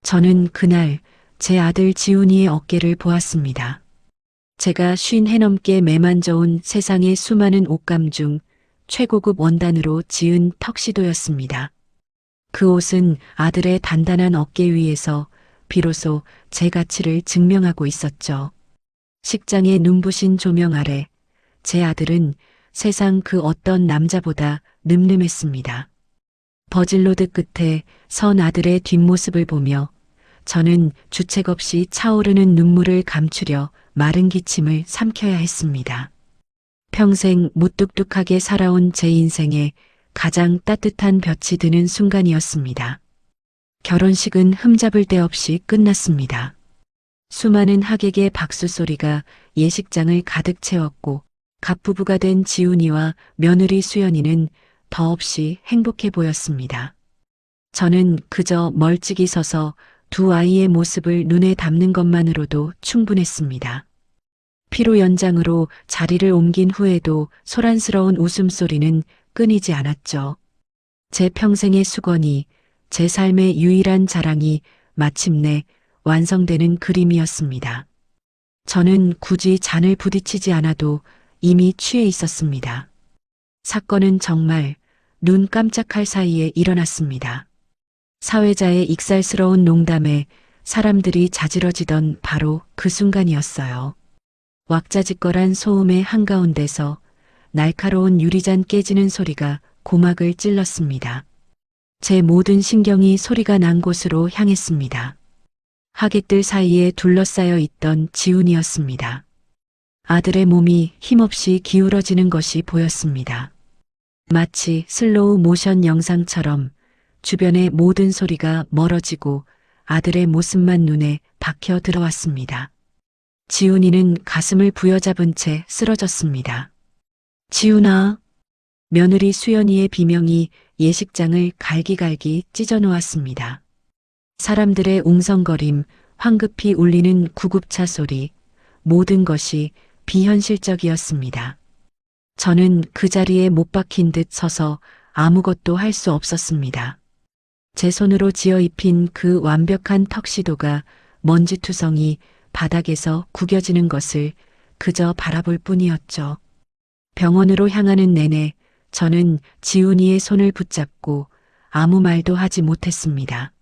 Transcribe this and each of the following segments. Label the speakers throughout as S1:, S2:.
S1: 저는 그날 제 아들 지훈이의 어깨를 보았습니다. 제가 50해 넘게 매만져온 세상의 수많은 옷감 중 최고급 원단으로 지은 턱시도였습니다. 그 옷은 아들의 단단한 어깨 위에서 비로소 제 가치를 증명하고 있었죠. 식장의 눈부신 조명 아래 제 아들은 세상 그 어떤 남자보다 늠름했습니다. 버질로드 끝에 선 아들의 뒷모습을 보며 저는 주책 없이 차오르는 눈물을 감추려 마른 기침을 삼켜야 했습니다. 평생 무뚝뚝하게 살아온 제 인생에 가장 따뜻한 볕이 드는 순간이었습니다. 결혼식은 흠잡을 데 없이 끝났습니다. 수많은 하객의 박수 소리가 예식장을 가득 채웠고 갑부부가 된 지훈이와 며느리 수연이는 더없이 행복해 보였습니다. 저는 그저 멀찍이 서서 두 아이의 모습을 눈에 담는 것만으로도 충분했습니다. 피로 연장으로 자리를 옮긴 후에도 소란스러운 웃음소리는 끊이지 않았죠. 제 평생의 수건이, 제 삶의 유일한 자랑이 마침내 완성되는 그림이었습니다. 저는 굳이 잔을 부딪히지 않아도 이미 취해 있었습니다. 사건은 정말 눈 깜짝할 사이에 일어났습니다. 사회자의 익살스러운 농담에 사람들이 자지러지던 바로 그 순간이었어요. 왁자지껄한 소음의 한가운데서 날카로운 유리잔 깨지는 소리가 고막을 찔렀습니다. 제 모든 신경이 소리가 난 곳으로 향했습니다. 하객들 사이에 둘러싸여 있던 지훈이었습니다. 아들의 몸이 힘없이 기울어지는 것이 보였습니다. 마치 슬로우 모션 영상처럼 주변의 모든 소리가 멀어지고 아들의 모습만 눈에 박혀 들어왔습니다. 지훈이는 가슴을 부여잡은 채 쓰러졌습니다. 지훈아. 며느리 수연이의 비명이 예식장을 갈기갈기 찢어놓았습니다. 사람들의 웅성거림, 황급히 울리는 구급차 소리, 모든 것이 비현실적이었습니다. 저는 그 자리에 못 박힌 듯 서서 아무것도 할 수 없었습니다. 제 손으로 지어 입힌 그 완벽한 턱시도가 먼지투성이 바닥에서 구겨지는 것을 그저 바라볼 뿐이었죠. 병원으로 향하는 내내 저는 지훈이의 손을 붙잡고 아무 말도 하지 못했습니다.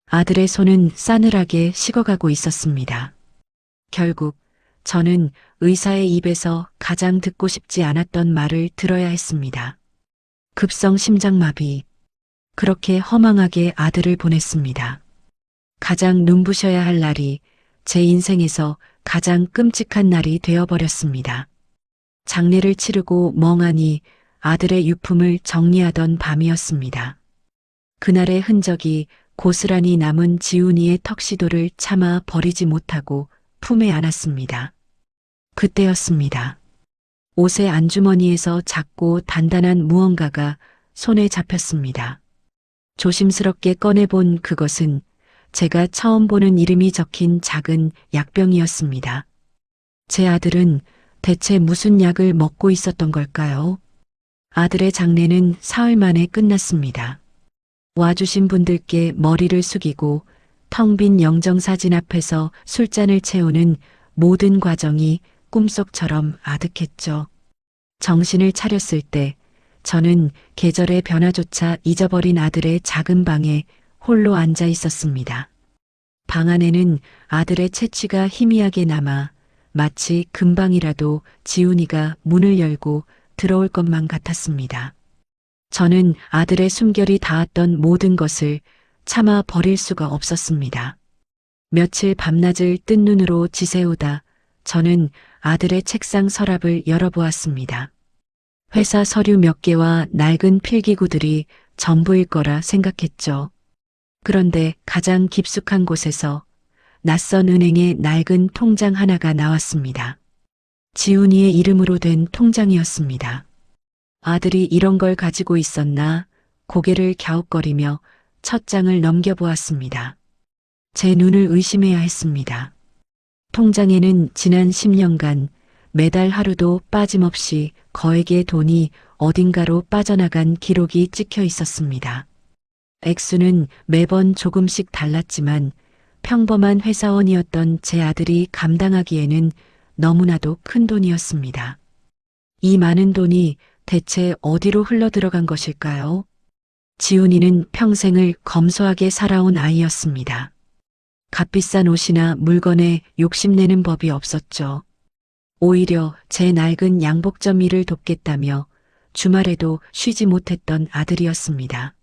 S1: 아들의 손은 싸늘하게 식어가고 있었습니다. 결국 저는 의사의 입에서 가장 듣고 싶지 않았던 말을 들어야 했습니다. 급성 심장마비. 그렇게 허망하게 아들을 보냈습니다. 가장 눈부셔야 할 날이 제 인생에서 가장 끔찍한 날이 되어버렸습니다. 장례를 치르고 멍하니 아들의 유품을 정리하던 밤이었습니다. 그날의 흔적이 고스란히 남은 지훈이의 턱시도를 차마 버리지 못하고 품에 안았습니다. 그때였습니다. 옷의 안주머니에서 작고 단단한 무언가가 손에 잡혔습니다. 조심스럽게 꺼내본 그것은 제가 처음 보는 이름이 적힌 작은 약병이었습니다. 제 아들은 대체 무슨 약을 먹고 있었던 걸까요? 아들의 장례는 사흘 만에 끝났습니다. 와주신 분들께 머리를 숙이고 텅 빈 영정사진 앞에서 술잔을 채우는 모든 과정이 꿈속처럼 아득했죠. 정신을 차렸을 때 저는 계절의 변화조차 잊어버린 아들의 작은 방에 홀로 앉아 있었습니다. 방 안에는 아들의 채취가 희미하게 남아 마치 금방이라도 지훈이가 문을 열고 들어올 것만 같았습니다. 저는 아들의 숨결이 닿았던 모든 것을 차마 버릴 수가 없었습니다. 며칠 밤낮을 뜬 눈으로 지새우다 저는 아들의 책상 서랍을 열어보았습니다. 회사 서류 몇 개와 낡은 필기구들이 전부일 거라 생각했죠. 그런데 가장 깊숙한 곳에서 낯선 은행의 낡은 통장 하나가 나왔습니다. 지훈이의 이름으로 된 통장이었습니다. 아들이 이런 걸 가지고 있었나 고개를 갸웃거리며 첫 장을 넘겨보았습니다. 제 눈을 의심해야 했습니다. 통장에는 지난 10년간 매달 하루도 빠짐없이 거액의 돈이 어딘가로 빠져나간 기록이 찍혀 있었습니다. 액수는 매번 조금씩 달랐지만 평범한 회사원이었던 제 아들이 감당하기에는 너무나도 큰 돈이었습니다. 이 많은 돈이 대체 어디로 흘러들어간 것일까요? 지훈이는 평생을 검소하게 살아온 아이였습니다. 값비싼 옷이나 물건에 욕심내는 법이 없었죠. 오히려 제 낡은 양복점 일을 돕겠다며 주말에도 쉬지 못했던 아들이었습니다.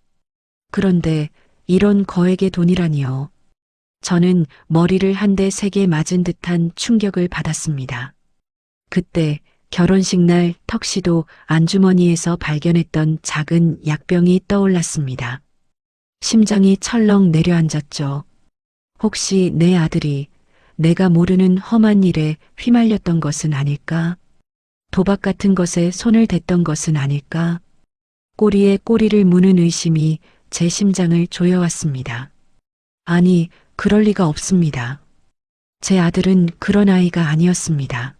S1: 그런데 이런 거액의 돈이라니요. 저는 머리를 한 대 세게 맞은 듯한 충격을 받았습니다. 그때 결혼식 날 턱시도 안주머니에서 발견했던 작은 약병이 떠올랐습니다. 심장이 철렁 내려앉았죠. 혹시 내 아들이 내가 모르는 험한 일에 휘말렸던 것은 아닐까? 도박 같은 것에 손을 댔던 것은 아닐까? 꼬리에 꼬리를 무는 의심이 제 심장을 조여왔습니다. 아니, 그럴 리가 없습니다. 제 아들은 그런 아이가 아니었습니다.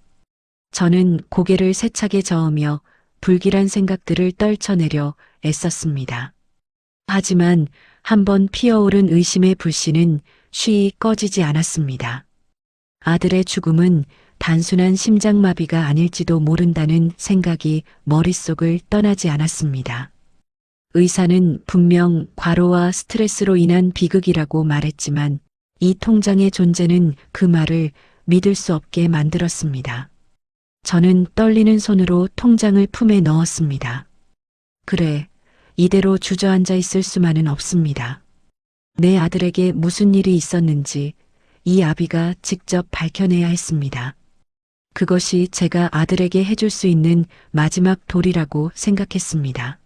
S1: 저는 고개를 세차게 저으며 불길한 생각들을 떨쳐내려 애썼습니다. 하지만 한번 피어오른 의심의 불씨는 쉬이 꺼지지 않았습니다. 아들의 죽음은 단순한 심장마비가 아닐지도 모른다는 생각이 머릿속을 떠나지 않았습니다. 의사는 분명 과로와 스트레스로 인한 비극이라고 말했지만 이 통장의 존재는 그 말을 믿을 수 없게 만들었습니다. 저는 떨리는 손으로 통장을 품에 넣었습니다. 그래, 이대로 주저앉아 있을 수만은 없습니다. 내 아들에게 무슨 일이 있었는지 이 아비가 직접 밝혀내야 했습니다. 그것이 제가 아들에게 해줄 수 있는 마지막 도리라고 생각했습니다.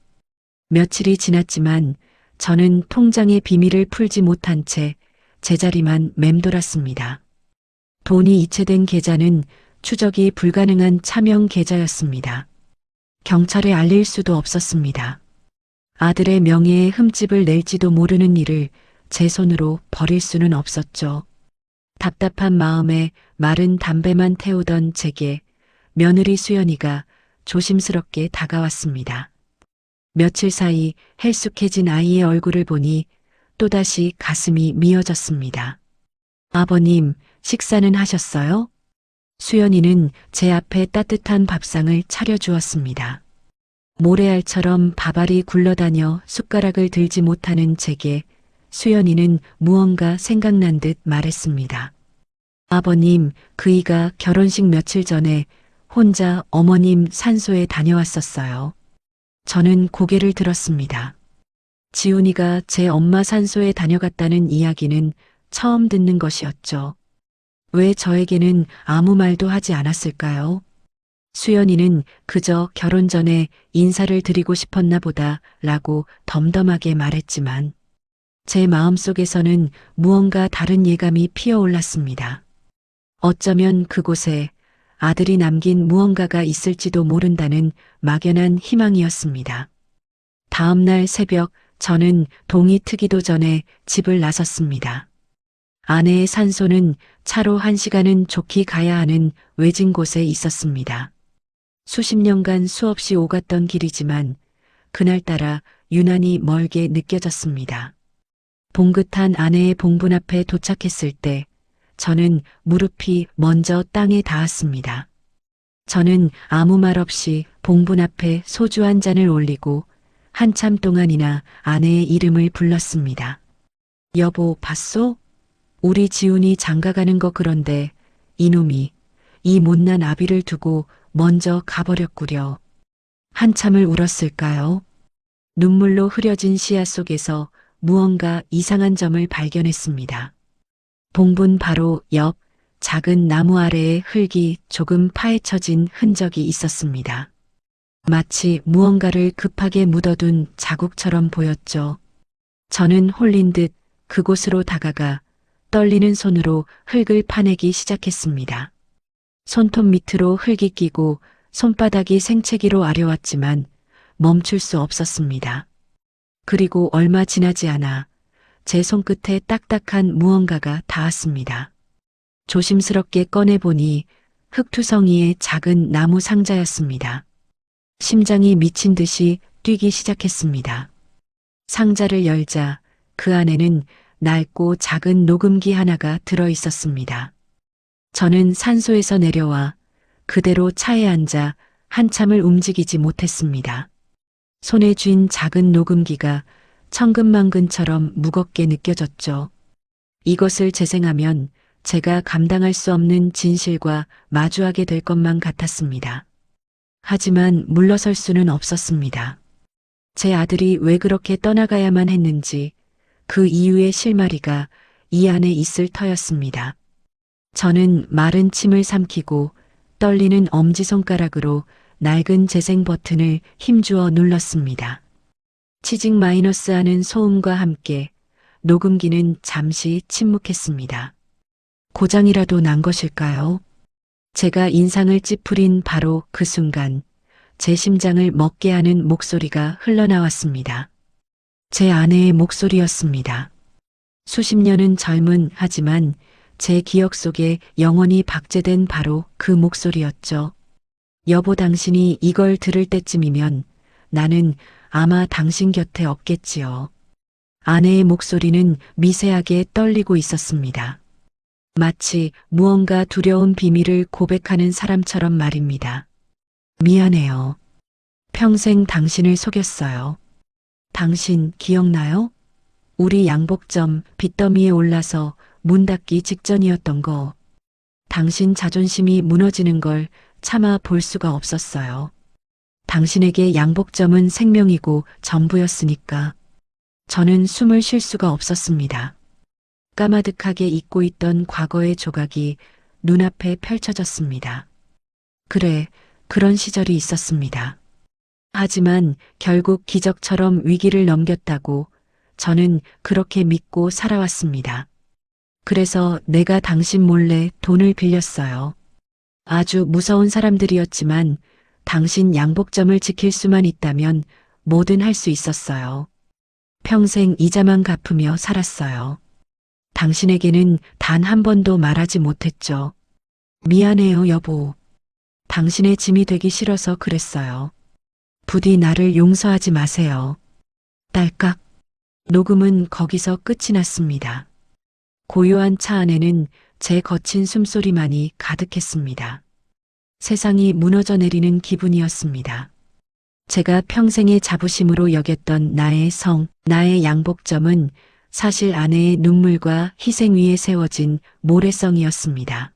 S1: 며칠이 지났지만 저는 통장의 비밀을 풀지 못한 채 제자리만 맴돌았습니다. 돈이 이체된 계좌는 추적이 불가능한 차명 계좌였습니다. 경찰에 알릴 수도 없었습니다. 아들의 명예에 흠집을 낼지도 모르는 일을 제 손으로 버릴 수는 없었죠. 답답한 마음에 마른 담배만 태우던 제게 며느리 수연이가 조심스럽게 다가왔습니다. 며칠 사이 헬쑥해진 아이의 얼굴을 보니 또다시 가슴이 미어졌습니다. 아버님, 식사는 하셨어요? 수연이는 제 앞에 따뜻한 밥상을 차려주었습니다. 모래알처럼 밥알이 굴러다녀 숟가락을 들지 못하는 제게 수연이는 무언가 생각난 듯 말했습니다. 아버님, 그이가 결혼식 며칠 전에 혼자 어머님 산소에 다녀왔었어요. 저는 고개를 들었습니다. 지훈이가 제 엄마 산소에 다녀갔다는 이야기는 처음 듣는 것이었죠. 왜 저에게는 아무 말도 하지 않았을까요? 수연이는 그저 결혼 전에 인사를 드리고 싶었나 보다 라고 덤덤하게 말했지만 제 마음속에서는 무언가 다른 예감이 피어올랐습니다. 어쩌면 그곳에 아들이 남긴 무언가가 있을지도 모른다는 막연한 희망이었습니다. 다음 날 새벽 저는 동이 트기도 전에 집을 나섰습니다. 아내의 산소는 차로 1시간은 좋게 가야 하는 외진 곳에 있었습니다. 수십 년간 수없이 오갔던 길이지만 그날따라 유난히 멀게 느껴졌습니다. 봉긋한 아내의 봉분 앞에 도착했을 때 저는 무릎이 먼저 땅에 닿았습니다. 저는 아무 말 없이 봉분 앞에 소주 한 잔을 올리고 한참 동안이나 아내의 이름을 불렀습니다. 여보, 봤소? 우리 지훈이 장가가는 거. 그런데 이놈이 이 못난 아비를 두고 먼저 가버렸구려. 한참을 울었을까요? 눈물로 흐려진 시야 속에서 무언가 이상한 점을 발견했습니다. 봉분 바로 옆 작은 나무 아래에 흙이 조금 파헤쳐진 흔적이 있었습니다. 마치 무언가를 급하게 묻어둔 자국처럼 보였죠. 저는 홀린 듯 그곳으로 다가가 떨리는 손으로 흙을 파내기 시작했습니다. 손톱 밑으로 흙이 끼고 손바닥이 생채기로 아려왔지만 멈출 수 없었습니다. 그리고 얼마 지나지 않아 제 손끝에 딱딱한 무언가가 닿았습니다. 조심스럽게 꺼내보니 흙투성이의 작은 나무 상자였습니다. 심장이 미친 듯이 뛰기 시작했습니다. 상자를 열자 그 안에는 낡고 작은 녹음기 하나가 들어 있었습니다. 저는 산소에서 내려와 그대로 차에 앉아 한참을 움직이지 못했습니다. 손에 쥔 작은 녹음기가 천근만근처럼 무겁게 느껴졌죠. 이것을 재생하면 제가 감당할 수 없는 진실과 마주하게 될 것만 같았습니다. 하지만 물러설 수는 없었습니다. 제 아들이 왜 그렇게 떠나가야만 했는지 그 이유의 실마리가 이 안에 있을 터였습니다. 저는 마른 침을 삼키고 떨리는 엄지손가락으로 낡은 재생 버튼을 힘주어 눌렀습니다. 치직 마이너스 하는 소음과 함께 녹음기는 잠시 침묵했습니다. 고장이라도 난 것일까요? 제가 인상을 찌푸린 바로 그 순간 제 심장을 먹게 하는 목소리가 흘러나왔습니다. 제 아내의 목소리였습니다. 수십 년은 젊은 하지만 제 기억 속에 영원히 박제된 바로 그 목소리였죠. 여보, 당신이 이걸 들을 때쯤이면 나는 아마 당신 곁에 없겠지요. 아내의 목소리는 미세하게 떨리고 있었습니다. 마치 무언가 두려운 비밀을 고백하는 사람처럼 말입니다. 미안해요. 평생 당신을 속였어요. 당신 기억나요? 우리 양복점 빚더미에 올라서 문 닫기 직전이었던 거. 당신 자존심이 무너지는 걸 참아 볼 수가 없었어요. 당신에게 양복점은 생명이고 전부였으니까. 저는 숨을 쉴 수가 없었습니다. 까마득하게 잊고 있던 과거의 조각이 눈앞에 펼쳐졌습니다. 그래, 그런 시절이 있었습니다. 하지만 결국 기적처럼 위기를 넘겼다고 저는 그렇게 믿고 살아왔습니다. 그래서 내가 당신 몰래 돈을 빌렸어요. 아주 무서운 사람들이었지만 당신 양복점을 지킬 수만 있다면 뭐든 할 수 있었어요. 평생 이자만 갚으며 살았어요. 당신에게는 단 한 번도 말하지 못했죠. 미안해요, 여보. 당신의 짐이 되기 싫어서 그랬어요. 부디 나를 용서하지 마세요. 딸깍. 녹음은 거기서 끝이 났습니다. 고요한 차 안에는 제 거친 숨소리만이 가득했습니다. 세상이 무너져 내리는 기분이었습니다. 제가 평생의 자부심으로 여겼던 나의 성, 나의 양복점은 사실 아내의 눈물과 희생 위에 세워진 모래성이었습니다.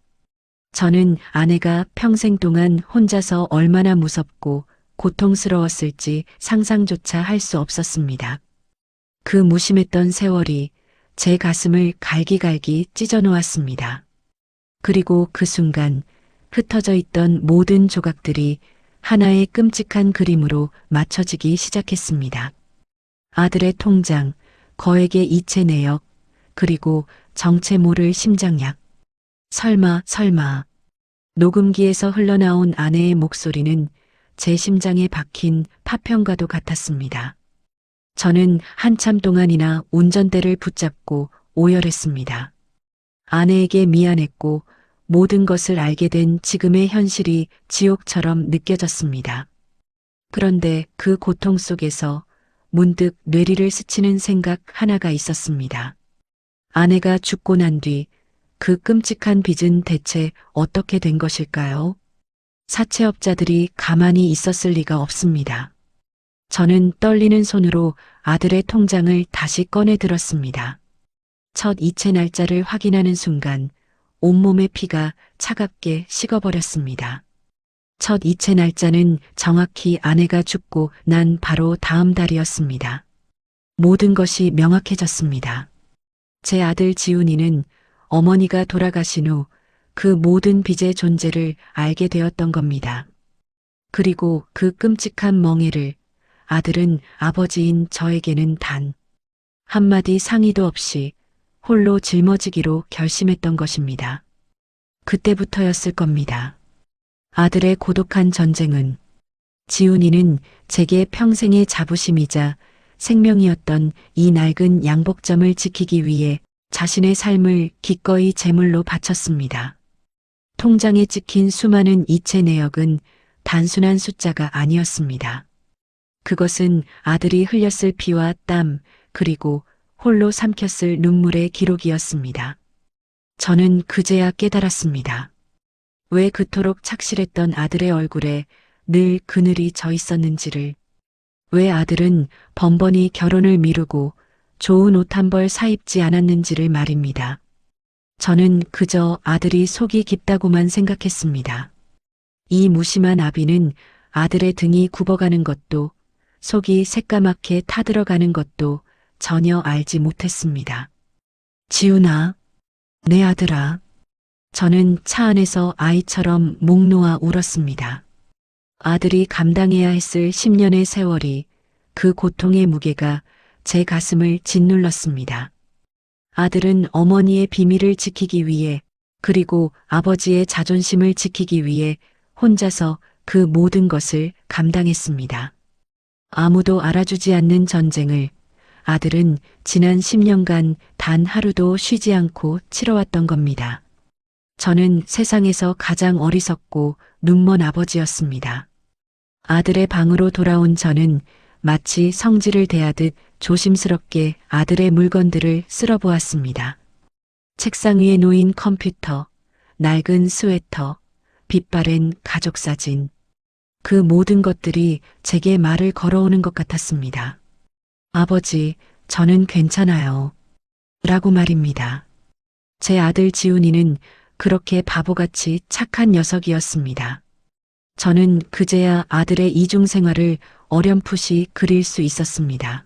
S1: 저는 아내가 평생 동안 혼자서 얼마나 무섭고 고통스러웠을지 상상조차 할 수 없었습니다. 그 무심했던 세월이 제 가슴을 갈기갈기 찢어 놓았습니다. 그리고 그 순간 흩어져 있던 모든 조각들이 하나의 끔찍한 그림으로 맞춰지기 시작했습니다. 아들의 통장, 거액의 이체 내역, 그리고 정체 모를 심장약. 설마. 녹음기에서 흘러나온 아내의 목소리는 제 심장에 박힌 파편과도 같았습니다. 저는 한참 동안이나 운전대를 붙잡고 오열했습니다. 아내에게 미안했고 모든 것을 알게 된 지금의 현실이 지옥처럼 느껴졌습니다. 그런데 그 고통 속에서 문득 뇌리를 스치는 생각 하나가 있었습니다. 아내가 죽고 난 뒤 그 끔찍한 빚은 대체 어떻게 된 것일까요? 사채업자들이 가만히 있었을 리가 없습니다. 저는 떨리는 손으로 아들의 통장을 다시 꺼내 들었습니다. 첫 이체 날짜를 확인하는 순간 온몸의 피가 차갑게 식어버렸습니다. 첫 이체 날짜는 정확히 아내가 죽고 난 바로 다음 달이었습니다. 모든 것이 명확해졌습니다. 제 아들 지훈이는 어머니가 돌아가신 후 그 모든 빚의 존재를 알게 되었던 겁니다. 그리고 그 끔찍한 멍해를 아들은 아버지인 저에게는 단 한마디 상의도 없이 홀로 짊어지기로 결심했던 것입니다. 그때부터였을 겁니다. 아들의 고독한 전쟁은 지훈이는 제게 평생의 자부심이자 생명이었던 이 낡은 양복점을 지키기 위해 자신의 삶을 기꺼이 제물로 바쳤습니다. 통장에 찍힌 수많은 이체 내역은 단순한 숫자가 아니었습니다. 그것은 아들이 흘렸을 피와 땀, 그리고 홀로 삼켰을 눈물의 기록이었습니다. 저는 그제야 깨달았습니다. 왜 그토록 착실했던 아들의 얼굴에 늘 그늘이 져 있었는지를, 왜 아들은 번번이 결혼을 미루고 좋은 옷 한 벌 사입지 않았는지를 말입니다. 저는 그저 아들이 속이 깊다고만 생각했습니다. 이 무심한 아비는 아들의 등이 굽어가는 것도 속이 새까맣게 타들어가는 것도 전혀 알지 못했습니다. 지훈아, 내 아들아. 저는 차 안에서 아이처럼 목 놓아 울었습니다. 아들이 감당해야 했을 10년의 세월이, 그 고통의 무게가 제 가슴을 짓눌렀습니다. 아들은 어머니의 비밀을 지키기 위해, 그리고 아버지의 자존심을 지키기 위해 혼자서 그 모든 것을 감당했습니다. 아무도 알아주지 않는 전쟁을 아들은 지난 10년간 단 하루도 쉬지 않고 치러왔던 겁니다. 저는 세상에서 가장 어리석고 눈먼 아버지였습니다. 아들의 방으로 돌아온 저는 마치 성질을 대하듯 조심스럽게 아들의 물건들을 쓸어보았습니다. 책상 위에 놓인 컴퓨터, 낡은 스웨터, 빛바랜 가족 사진. 그 모든 것들이 제게 말을 걸어오는 것 같았습니다. 아버지, 저는 괜찮아요. 라고 말입니다. 제 아들 지훈이는 그렇게 바보같이 착한 녀석이었습니다. 저는 그제야 아들의 이중 생활을 어렴풋이 그릴 수 있었습니다.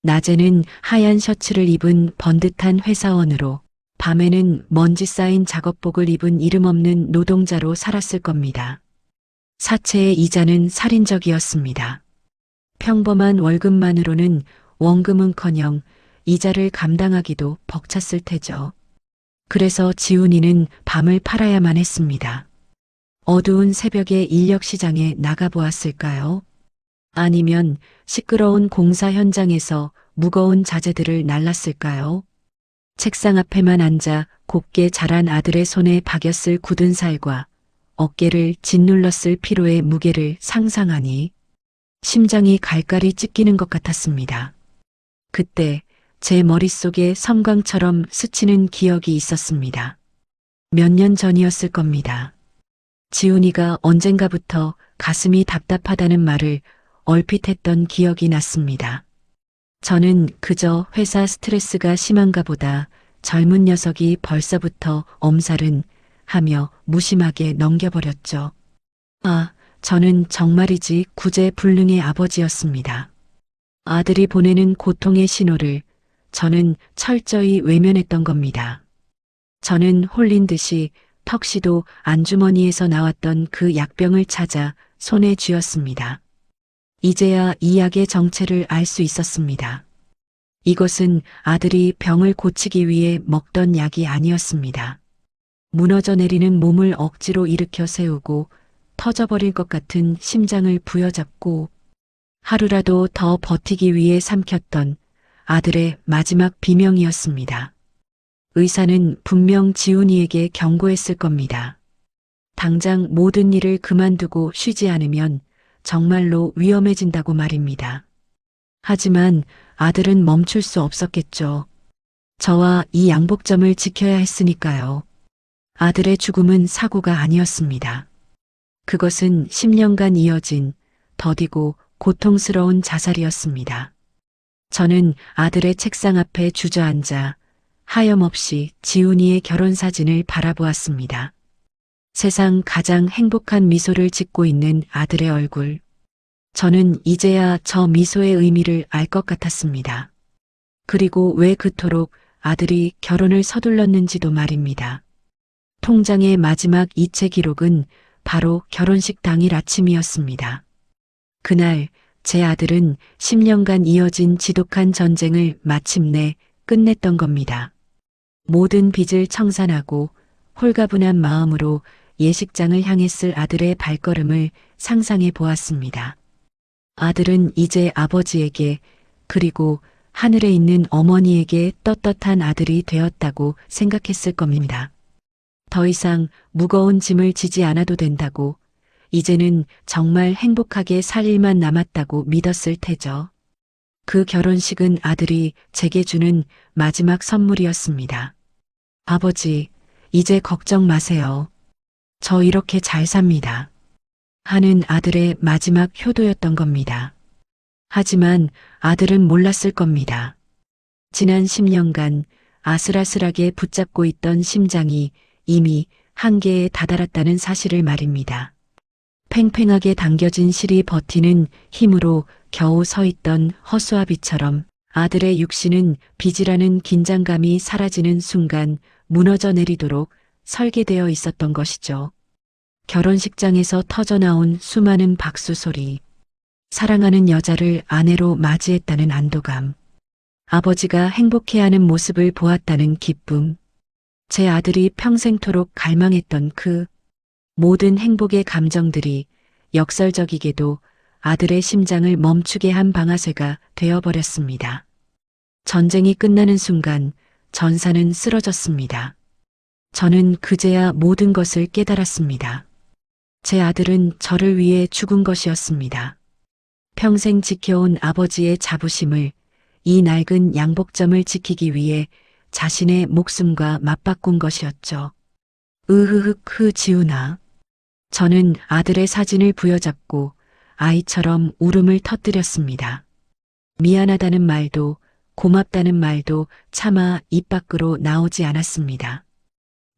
S1: 낮에는 하얀 셔츠를 입은 번듯한 회사원으로, 밤에는 먼지 쌓인 작업복을 입은 이름 없는 노동자로 살았을 겁니다. 사채의 이자는 살인적이었습니다. 평범한 월급만으로는 원금은커녕 이자를 감당하기도 벅찼을 테죠. 그래서 지훈이는 밤을 팔아야만 했습니다. 어두운 새벽에 인력시장에 나가보았을까요? 아니면 시끄러운 공사 현장에서 무거운 자재들을 날랐을까요? 책상 앞에만 앉아 곱게 자란 아들의 손에 박였을 굳은 살과 어깨를 짓눌렀을 피로의 무게를 상상하니 심장이 갈갈이 찢기는 것 같았습니다. 그때 제 머릿속에 섬광처럼 스치는 기억이 있었습니다. 몇 년 전이었을 겁니다. 지훈이가 언젠가부터 가슴이 답답하다는 말을 얼핏 했던 기억이 났습니다. 저는 그저 회사 스트레스가 심한가 보다, 젊은 녀석이 벌써부터 엄살은, 하며 무심하게 넘겨버렸죠. 아, 저는 정말이지 구제불능의 아버지였습니다. 아들이 보내는 고통의 신호를 저는 철저히 외면했던 겁니다. 저는 홀린 듯이 턱시도 안주머니에서 나왔던 그 약병을 찾아 손에 쥐었습니다. 이제야 이 약의 정체를 알 수 있었습니다. 이것은 아들이 병을 고치기 위해 먹던 약이 아니었습니다. 무너져 내리는 몸을 억지로 일으켜 세우고 터져버릴 것 같은 심장을 부여잡고 하루라도 더 버티기 위해 삼켰던 아들의 마지막 비명이었습니다. 의사는 분명 지훈이에게 경고했을 겁니다. 당장 모든 일을 그만두고 쉬지 않으면 정말로 위험해진다고 말입니다. 하지만 아들은 멈출 수 없었겠죠. 저와 이 양복점을 지켜야 했으니까요. 아들의 죽음은 사고가 아니었습니다. 그것은 10년간 이어진 더디고 고통스러운 자살이었습니다. 저는 아들의 책상 앞에 주저앉아 하염없이 지훈이의 결혼 사진을 바라보았습니다. 세상 가장 행복한 미소를 짓고 있는 아들의 얼굴. 저는 이제야 저 미소의 의미를 알 것 같았습니다. 그리고 왜 그토록 아들이 결혼을 서둘렀는지도 말입니다. 통장의 마지막 이체 기록은 바로 결혼식 당일 아침이었습니다. 그날 제 아들은 10년간 이어진 지독한 전쟁을 마침내 끝냈던 겁니다. 모든 빚을 청산하고 홀가분한 마음으로 예식장을 향했을 아들의 발걸음을 상상해 보았습니다. 아들은 이제 아버지에게, 그리고 하늘에 있는 어머니에게 떳떳한 아들이 되었다고 생각했을 겁니다. 더 이상 무거운 짐을 지지 않아도 된다고, 이제는 정말 행복하게 살 일만 남았다고 믿었을 테죠. 그 결혼식은 아들이 제게 주는 마지막 선물이었습니다. 아버지, 이제 걱정 마세요. 저 이렇게 잘 삽니다. 하는 아들의 마지막 효도였던 겁니다. 하지만 아들은 몰랐을 겁니다. 지난 10년간 아슬아슬하게 붙잡고 있던 심장이 이미 한계에 다다랐다는 사실을 말입니다. 팽팽하게 당겨진 실이 버티는 힘으로 겨우 서 있던 허수아비처럼 아들의 육신은 빚이라는 긴장감이 사라지는 순간 무너져 내리도록 설계되어 있었던 것이죠. 결혼식장에서 터져나온 수많은 박수 소리, 사랑하는 여자를 아내로 맞이했다는 안도감, 아버지가 행복해하는 모습을 보았다는 기쁨, 제 아들이 평생토록 갈망했던 그 모든 행복의 감정들이 역설적이게도 아들의 심장을 멈추게 한 방아쇠가 되어버렸습니다. 전쟁이 끝나는 순간 전사는 쓰러졌습니다. 저는 그제야 모든 것을 깨달았습니다. 제 아들은 저를 위해 죽은 것이었습니다. 평생 지켜온 아버지의 자부심을, 이 낡은 양복점을 지키기 위해 자신의 목숨과 맞바꾼 것이었죠. 지훈아. 저는 아들의 사진을 부여잡고 아이처럼 울음을 터뜨렸습니다. 미안하다는 말도 고맙다는 말도 차마 입 밖으로 나오지 않았습니다.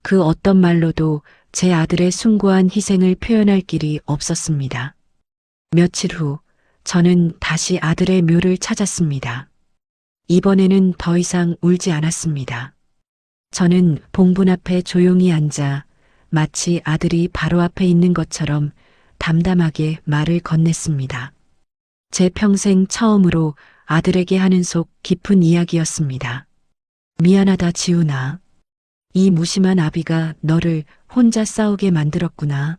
S1: 그 어떤 말로도 제 아들의 숭고한 희생을 표현할 길이 없었습니다. 며칠 후 저는 다시 아들의 묘를 찾았습니다. 이번에는 더 이상 울지 않았습니다. 저는 봉분 앞에 조용히 앉아 마치 아들이 바로 앞에 있는 것처럼 담담하게 말을 건넸습니다. 제 평생 처음으로 아들에게 하는 속 깊은 이야기였습니다. 미안하다 지훈아. 이 무심한 아비가 너를 혼자 싸우게 만들었구나.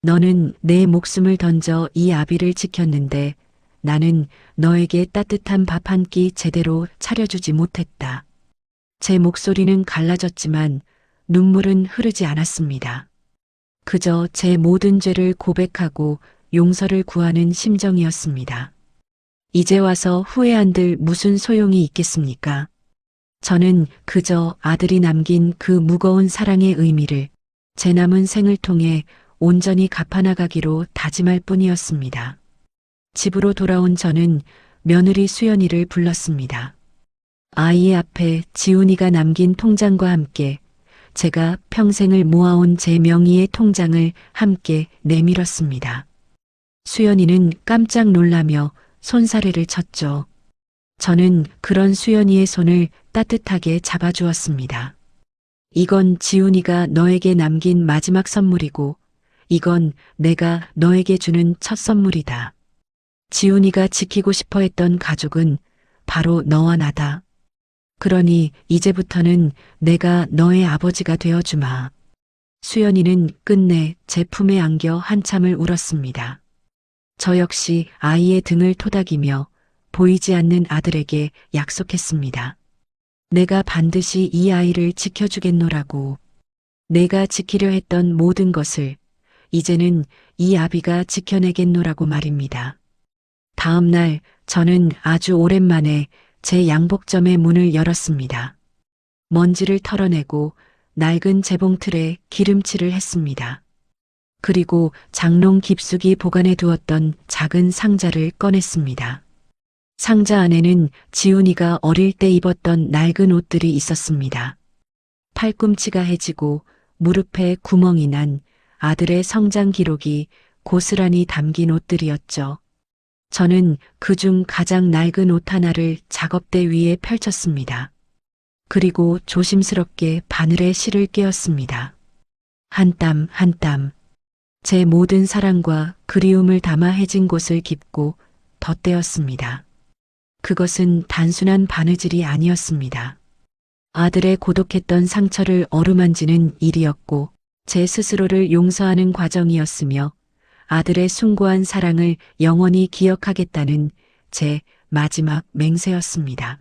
S1: 너는 내 목숨을 던져 이 아비를 지켰는데 나는 너에게 따뜻한 밥 한 끼 제대로 차려주지 못했다. 제 목소리는 갈라졌지만 눈물은 흐르지 않았습니다. 그저 제 모든 죄를 고백하고 용서를 구하는 심정이었습니다. 이제 와서 후회한들 무슨 소용이 있겠습니까? 저는 그저 아들이 남긴 그 무거운 사랑의 의미를 제 남은 생을 통해 온전히 갚아나가기로 다짐할 뿐이었습니다. 집으로 돌아온 저는 며느리 수연이를 불렀습니다. 아이의 앞에 지훈이가 남긴 통장과 함께 제가 평생을 모아온 제 명의의 통장을 함께 내밀었습니다. 수연이는 깜짝 놀라며 손사래를 쳤죠. 저는 그런 수연이의 손을 따뜻하게 잡아주었습니다. 이건 지훈이가 너에게 남긴 마지막 선물이고 이건 내가 너에게 주는 첫 선물이다. 지훈이가 지키고 싶어 했던 가족은 바로 너와 나다. 그러니 이제부터는 내가 너의 아버지가 되어주마. 수연이는 끝내 제 품에 안겨 한참을 울었습니다. 저 역시 아이의 등을 토닥이며 보이지 않는 아들에게 약속했습니다. 내가 반드시 이 아이를 지켜주겠노라고. 내가 지키려 했던 모든 것을 이제는 이 아비가 지켜내겠노라고 말입니다. 다음 날 저는 아주 오랜만에 제 양복점의 문을 열었습니다. 먼지를 털어내고 낡은 재봉틀에 기름칠을 했습니다. 그리고 장롱 깊숙이 보관해 두었던 작은 상자를 꺼냈습니다. 상자 안에는 지훈이가 어릴 때 입었던 낡은 옷들이 있었습니다. 팔꿈치가 해지고 무릎에 구멍이 난 아들의 성장 기록이 고스란히 담긴 옷들이었죠. 저는 그중 가장 낡은 옷 하나를 작업대 위에 펼쳤습니다. 그리고 조심스럽게 바늘에 실을 꿰었습니다. 한 땀 한 땀 제 모든 사랑과 그리움을 담아 해진 곳을 깊고 덧대었습니다. 그것은 단순한 바느질이 아니었습니다. 아들의 고독했던 상처를 어루만지는 일이었고 제 스스로를 용서하는 과정이었으며 아들의 숭고한 사랑을 영원히 기억하겠다는 제 마지막 맹세였습니다.